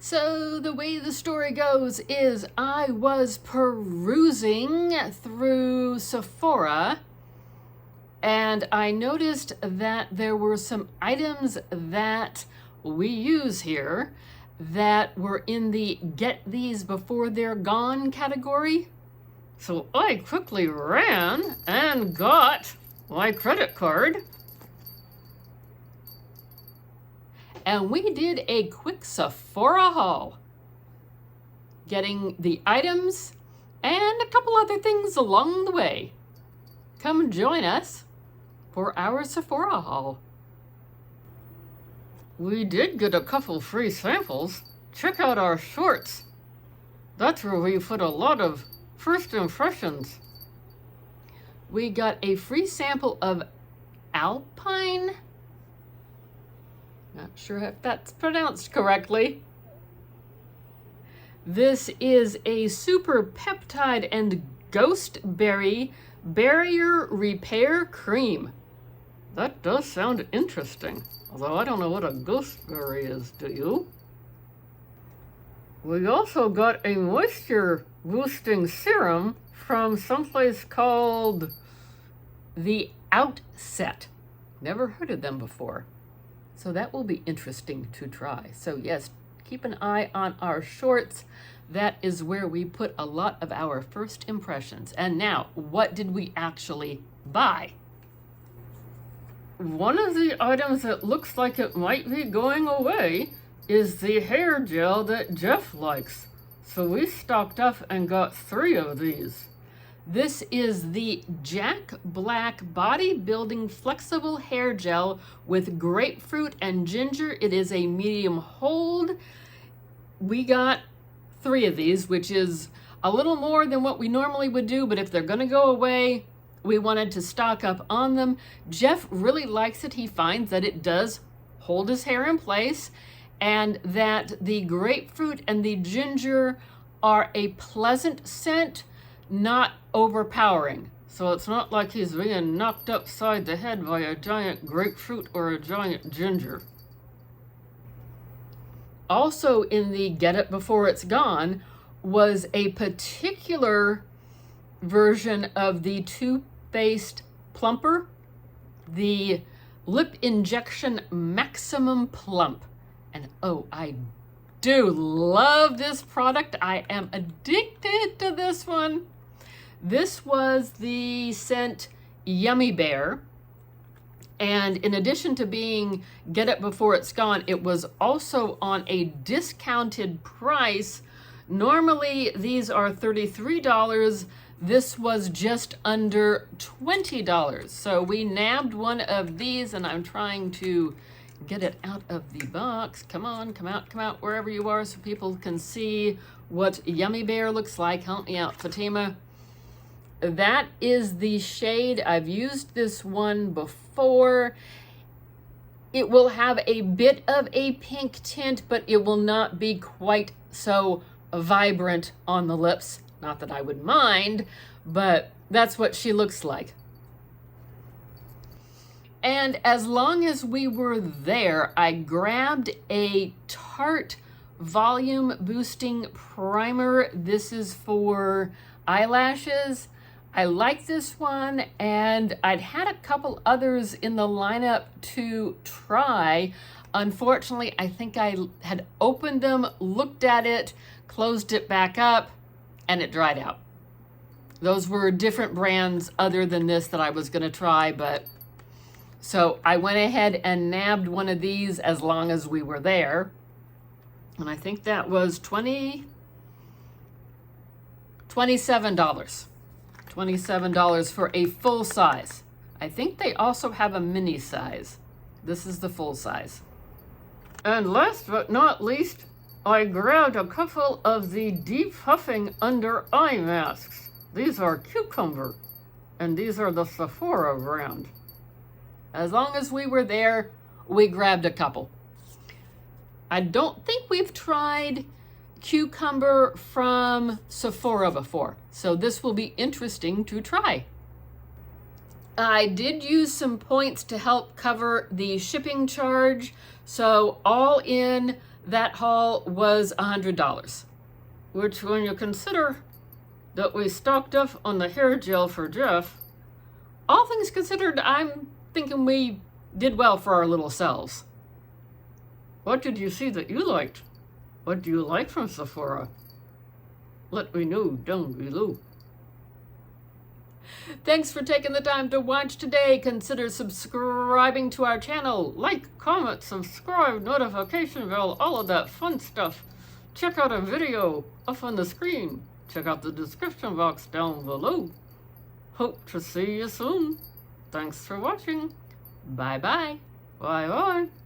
So the way the story goes is I was perusing through Sephora and I noticed that there were some items that we use here that were in the get these before they're gone category. So I quickly ran and got my credit card. And we did a quick Sephora haul, getting the items and a couple other things along the way. Come join us for our Sephora haul. We did get a couple free samples. Check out our shorts. That's where we put a lot of first impressions. We got a free sample of Alpine. Not sure if that's pronounced correctly. This is a super peptide and ghost berry barrier repair cream. That does sound interesting, although I don't know what a ghost berry is, do you? We also got a moisture boosting serum from someplace called the Outset. Never heard of them before. So that will be interesting to try. So yes, keep an eye on our shorts. That is where we put a lot of our first impressions. And now, what did we actually buy? One of the items that looks like it might be going away is the hair gel that Jeff likes. So we stocked up and got 3 of these. This is the Jack Black Bodybuilding Flexible Hair Gel with grapefruit and ginger. It is a medium hold. We got 3 of these, which is a little more than what we normally would do, but if they're gonna go away, we wanted to stock up on them. Jeff really likes it. He finds that it does hold his hair in place and that the grapefruit and the ginger are a pleasant scent, not overpowering. So it's not like he's being knocked upside the head by a giant grapefruit or a giant ginger. Also in the Get It Before It's Gone was a particular version of the Too Faced Plumper, the Lip Injection Maximum Plump. And oh, I do love this product. I am addicted to this one. This was the scent Yummy Bear. And in addition to being Get It Before It's Gone, it was also on a discounted price. Normally, these are $33. This was just under $20. So we nabbed one of these, and I'm trying to get it out of the box. Come on, come out wherever you are so people can see what Yummy Bear looks like. Help me out, Fatima. That is the shade. I've used this one before. It will have a bit of a pink tint, but it will not be quite so vibrant on the lips. Not that I would mind, but that's what she looks like. And as long as we were there, I grabbed a Tarte Volume Boosting Primer. This is for eyelashes. I like this one, and I'd had a couple others in the lineup to try. Unfortunately, I think I had opened them, looked at it, closed it back up, and it dried out. Those were different brands other than this that I was going to try, but so I went ahead and nabbed one of these as long as we were there. And I think that was $27. $27 for a full size. I think they also have a mini size. This is the full size. And last but not least, I grabbed a couple of the depuffing under eye masks. These are Cucumber, and these are the Sephora brand. As long as we were there, we grabbed a couple. I don't think we've tried Cucumber from Sephora before, so this will be interesting to try. I did use some points to help cover the shipping charge, so all in, that haul was $100, which when you consider that we stocked up on the hair gel for Jeff, all things considered, I'm thinking we did well for our little selves. What did you see that you liked? What do you like from Sephora? Let me know down below. Thanks for taking the time to watch today. Consider subscribing to our channel. Like, comment, subscribe, notification bell, all of that fun stuff. Check out a video up on the screen. Check out the description box down below. Hope to see you soon. Thanks for watching. Bye-bye. Bye-bye.